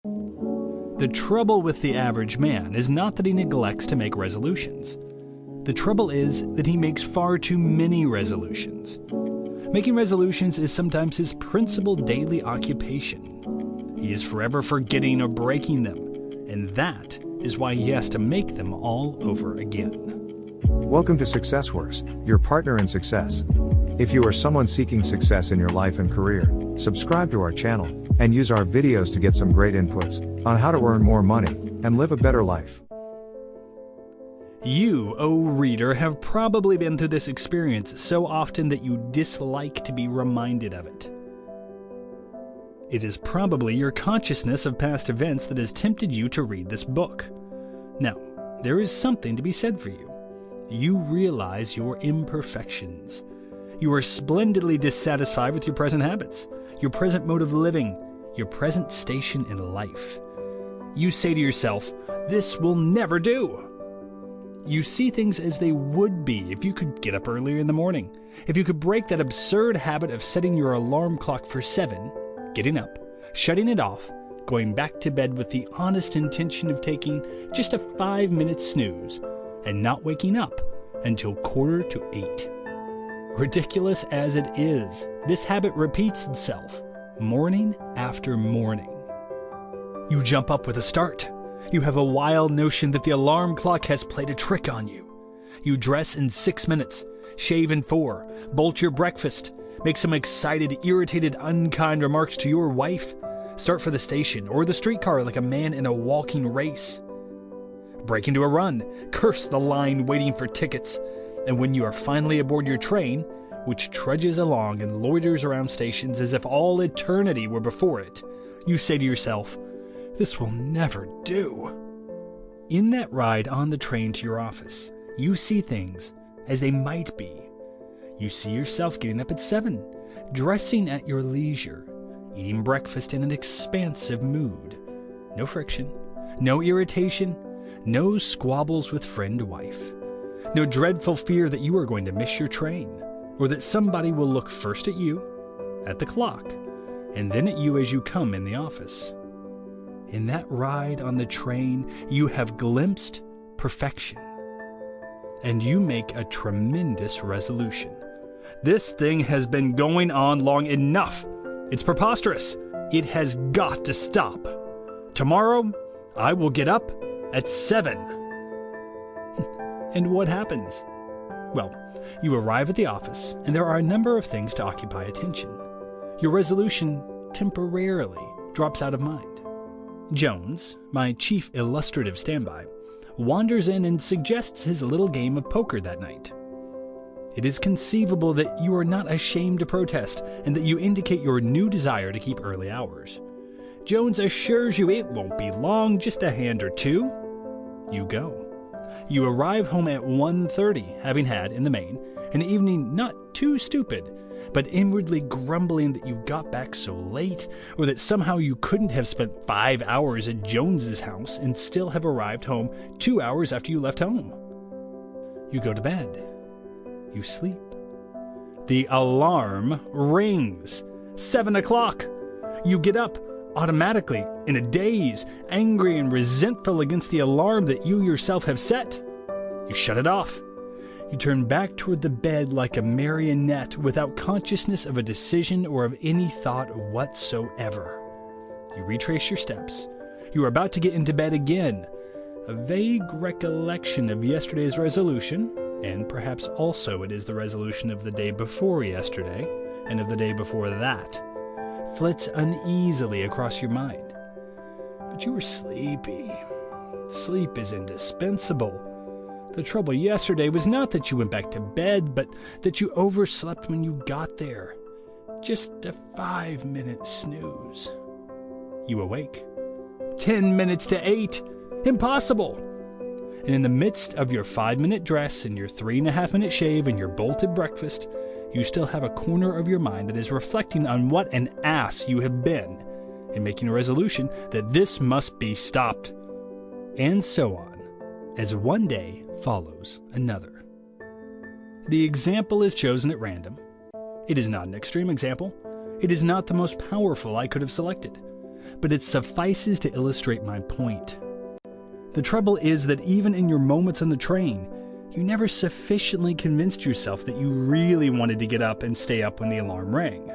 The trouble with the average man is not that he neglects to make resolutions. The trouble is that he makes far too many resolutions. Making resolutions is sometimes his principal daily occupation. He is forever forgetting or breaking them, and that is why he has to make them all over again. Welcome to SUCCESSWRKS, your partner in success. If you are someone seeking success in your life and career, subscribe to our channel and use our videos to get some great inputs on how to earn more money and live a better life. You, O reader, have probably been through this experience so often that you dislike to be reminded of it. It is probably your consciousness of past events that has tempted you to read this book. Now, there is something to be said for you. You realize your imperfections. You are splendidly dissatisfied with your present habits, your present mode of living, your present station in life. You say to yourself, "This will never do." You see things as they would be if you could get up earlier in the morning, if you could break that absurd habit of setting your alarm clock for 7, getting up, shutting it off, going back to bed with the honest intention of taking just a 5-minute snooze, and not waking up until 7:45. Ridiculous as it is, this habit repeats itself, morning after morning. You jump up with a start. You have a wild notion that the alarm clock has played a trick on you. You dress in 6 minutes, shave in 4, bolt your breakfast, make some excited, irritated, unkind remarks to your wife, start for the station or the streetcar like a man in a walking race. Break into a run, curse the line waiting for tickets, and when you are finally aboard your train, which trudges along and loiters around stations as if all eternity were before it, you say to yourself, "This will never do." In that ride on the train to your office, you see things as they might be. You see yourself getting up at 7, dressing at your leisure, eating breakfast in an expansive mood. No friction, no irritation, no squabbles with friend wife. No dreadful fear that you are going to miss your train, or that somebody will look first at you, at the clock, and then at you as you come in the office. In that ride on the train, you have glimpsed perfection. And you make a tremendous resolution. This thing has been going on long enough. It's preposterous. It has got to stop. Tomorrow, I will get up at 7. And what happens? Well, you arrive at the office, and there are a number of things to occupy attention. Your resolution temporarily drops out of mind. Jones, my chief illustrative standby, wanders in and suggests his little game of poker that night. It is conceivable that you are not ashamed to protest and that you indicate your new desire to keep early hours. Jones assures you it won't be long, just a hand or two. You go. You arrive home at 1:30, having had, in the main, an evening not too stupid, but inwardly grumbling that you got back so late, or that somehow you couldn't have spent 5 hours at Jones's house and still have arrived home 2 hours after you left home. You go to bed. You sleep. The alarm rings. 7 o'clock. You get up automatically, in a daze, angry and resentful against the alarm that you yourself have set. You shut it off. You turn back toward the bed like a marionette without consciousness of a decision or of any thought whatsoever. You retrace your steps. You are about to get into bed again. A vague recollection of yesterday's resolution, and perhaps also it is the resolution of the day before yesterday, and of the day before that, flits uneasily across your mind. But you are sleepy. Sleep is indispensable. The trouble yesterday was not that you went back to bed, but that you overslept when you got there. Just a 5-minute snooze. You awake. 10 minutes to 8. Impossible. And in the midst of your 5-minute dress and your 3.5-minute shave and your bolted breakfast, you still have a corner of your mind that is reflecting on what an ass you have been in making a resolution that this must be stopped. And so on, as one day follows another. The example is chosen at random. It is not an extreme example. It is not the most powerful I could have selected. but it suffices to illustrate my point. The trouble is that even in your moments on the train, you never sufficiently convinced yourself that you really wanted to get up and stay up when the alarm rang.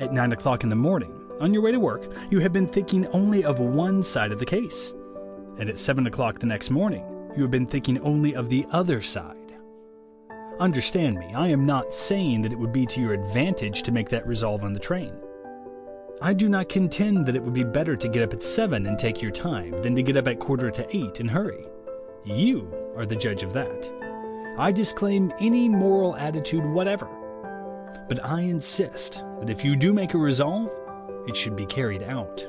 At 9 o'clock in the morning, on your way to work, you have been thinking only of one side of the case. And at 7 o'clock the next morning, you have been thinking only of the other side. Understand me, I am not saying that it would be to your advantage to make that resolve on the train. I do not contend that it would be better to get up at 7 and take your time than to get up at 7:45 and hurry. You are the judge of that. I disclaim any moral attitude whatever. But I insist that if you do make a resolve, it should be carried out.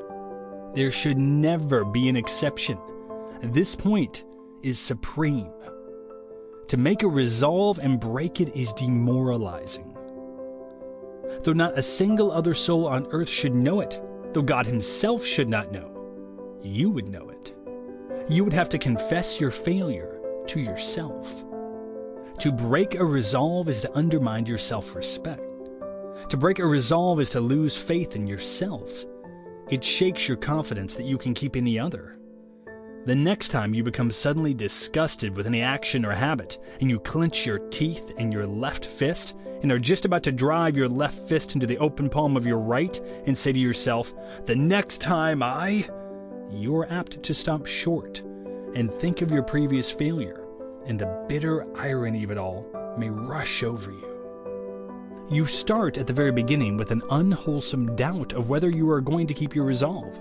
There should never be an exception. This point is supreme. To make a resolve and break it is demoralizing. Though not a single other soul on earth should know it, though God himself should not know, you would know it. You would have to confess your failure to yourself. To break a resolve is to undermine your self-respect. To break a resolve is to lose faith in yourself. It shakes your confidence that you can keep any other. The next time you become suddenly disgusted with any action or habit, and you clench your teeth in your left fist, and are just about to drive your left fist into the open palm of your right, and say to yourself, "The next time you're apt to stop short, and think of your previous failure, and the bitter irony of it all may rush over you. You start at the very beginning with an unwholesome doubt of whether you are going to keep your resolve.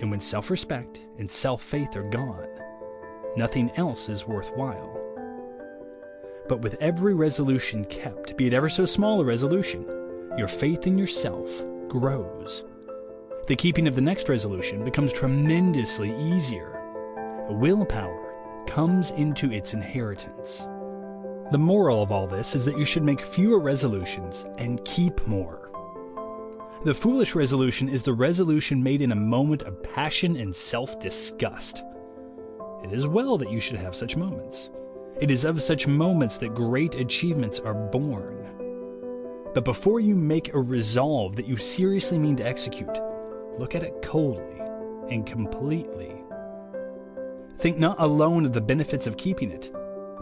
And when self-respect and self-faith are gone, nothing else is worthwhile. But with every resolution kept, be it ever so small a resolution, your faith in yourself grows. The keeping of the next resolution becomes tremendously easier. Willpower comes into its inheritance. The moral of all this is that you should make fewer resolutions and keep more. The foolish resolution is the resolution made in a moment of passion and self-disgust. It is well that you should have such moments. It is of such moments that great achievements are born. But before you make a resolve that you seriously mean to execute, look at it coldly and completely. Think not alone of the benefits of keeping it,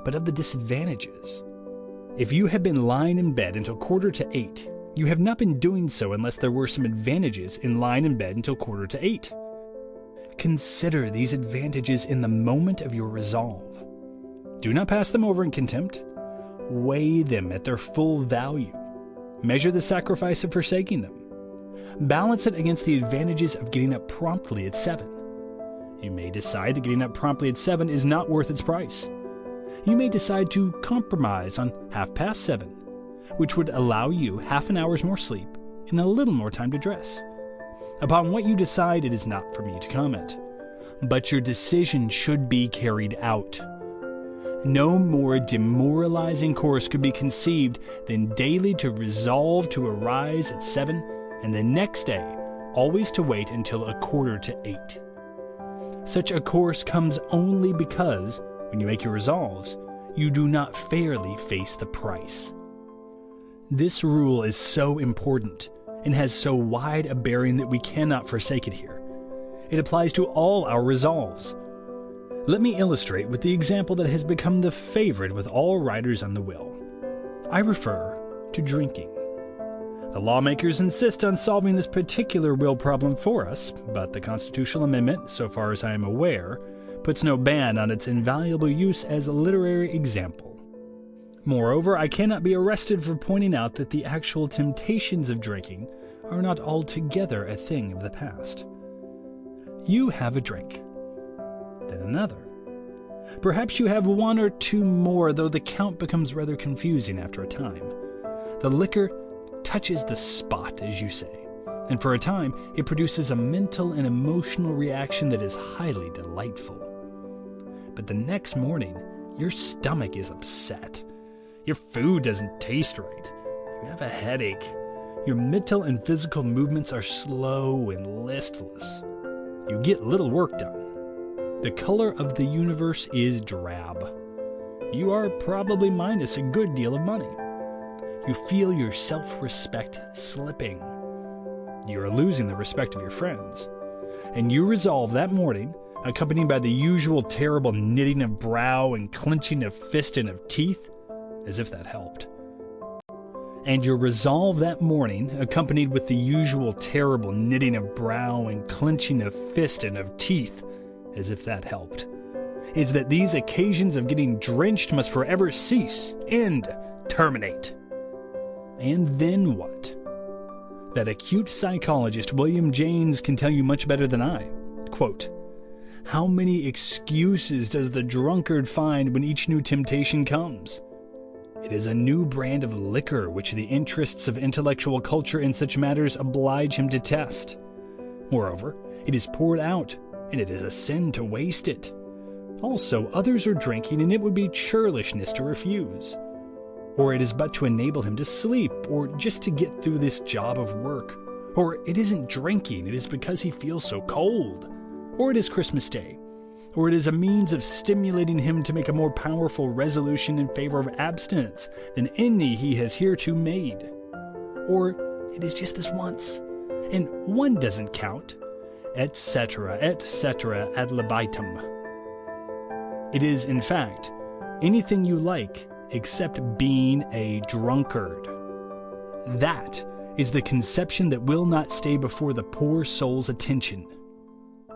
but of the disadvantages. If you have been lying in bed until 7:45, you have not been doing so unless there were some advantages in lying in bed until 7:45. Consider these advantages in the moment of your resolve. Do not pass them over in contempt. Weigh them at their full value. Measure the sacrifice of forsaking them. Balance it against the advantages of getting up promptly at 7. You may decide that getting up promptly at 7 is not worth its price. You may decide to compromise on 7:30, which would allow you half an hour's more sleep and a little more time to dress. Upon what you decide, it is not for me to comment. But your decision should be carried out. No more demoralizing course could be conceived than daily to resolve to arise at 7 and the next day always to wait until 7:45. Such a course comes only because, when you make your resolves, you do not fairly face the price. This rule is so important and has so wide a bearing that we cannot forsake it here. It applies to all our resolves. Let me illustrate with the example that has become the favorite with all writers on the will. I refer to drinking. The lawmakers insist on solving this particular will problem for us, but the constitutional amendment, so far as I am aware, puts no ban on its invaluable use as a literary example. Moreover, I cannot be arrested for pointing out that the actual temptations of drinking are not altogether a thing of the past. You have a drink, then another. Perhaps you have one or two more, though the count becomes rather confusing after a time. The liquor touches the spot, as you say, and for a time it produces a mental and emotional reaction that is highly delightful. But the next morning, your stomach is upset. Your food doesn't taste right. You have a headache. Your mental and physical movements are slow and listless. You get little work done. The color of the universe is drab. You are probably minus a good deal of money. You feel your self-respect slipping. You are losing the respect of your friends. And you resolve that morning, accompanied by the usual terrible knitting of brow and clenching of fist and of teeth, as if that helped. And your resolve that morning, accompanied with the usual terrible knitting of brow and clenching of fist and of teeth, as if that helped, is that these occasions of getting drenched must forever cease, end, terminate. And then what? That acute psychologist William James can tell you much better than I. Quote, "How many excuses does the drunkard find when each new temptation comes? It is a new brand of liquor which the interests of intellectual culture in such matters oblige him to test. Moreover, it is poured out, and it is a sin to waste it. Also, others are drinking, and it would be churlishness to refuse. Or it is but to enable him to sleep, or just to get through this job of work. Or it isn't drinking, it is because he feels so cold. Or it is Christmas Day. Or it is a means of stimulating him to make a more powerful resolution in favor of abstinence than any he has hereto made. Or it is just this once, and one doesn't count, etc., etc. ad libitum. It is, in fact, anything you like except being a drunkard. That is the conception that will not stay before the poor soul's attention.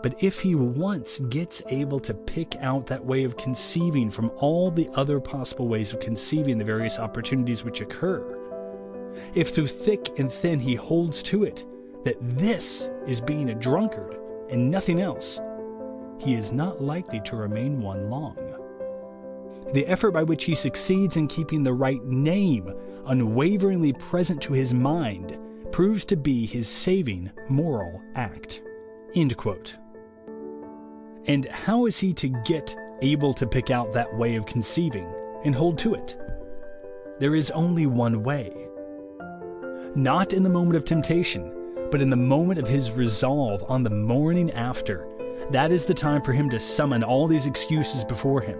But if he once gets able to pick out that way of conceiving from all the other possible ways of conceiving the various opportunities which occur, if through thick and thin he holds to it, that this is being a drunkard and nothing else, he is not likely to remain one long. The effort by which he succeeds in keeping the right name unwaveringly present to his mind proves to be his saving moral act." End quote. And how is he to get able to pick out that way of conceiving and hold to it? There is only one way. Not in the moment of temptation, but in the moment of his resolve on the morning after. That is the time for him to summon all these excuses before him,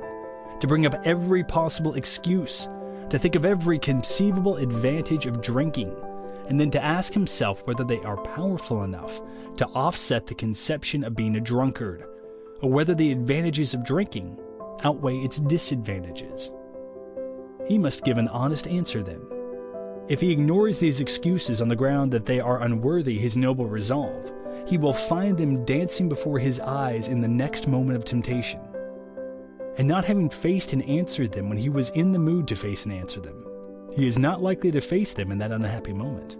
to bring up every possible excuse, to think of every conceivable advantage of drinking, and then to ask himself whether they are powerful enough to offset the conception of being a drunkard, or whether the advantages of drinking outweigh its disadvantages. He must give an honest answer then. If he ignores these excuses on the ground that they are unworthy his noble resolve, he will find them dancing before his eyes in the next moment of temptation. And not having faced and answered them when he was in the mood to face and answer them, he is not likely to face them in that unhappy moment.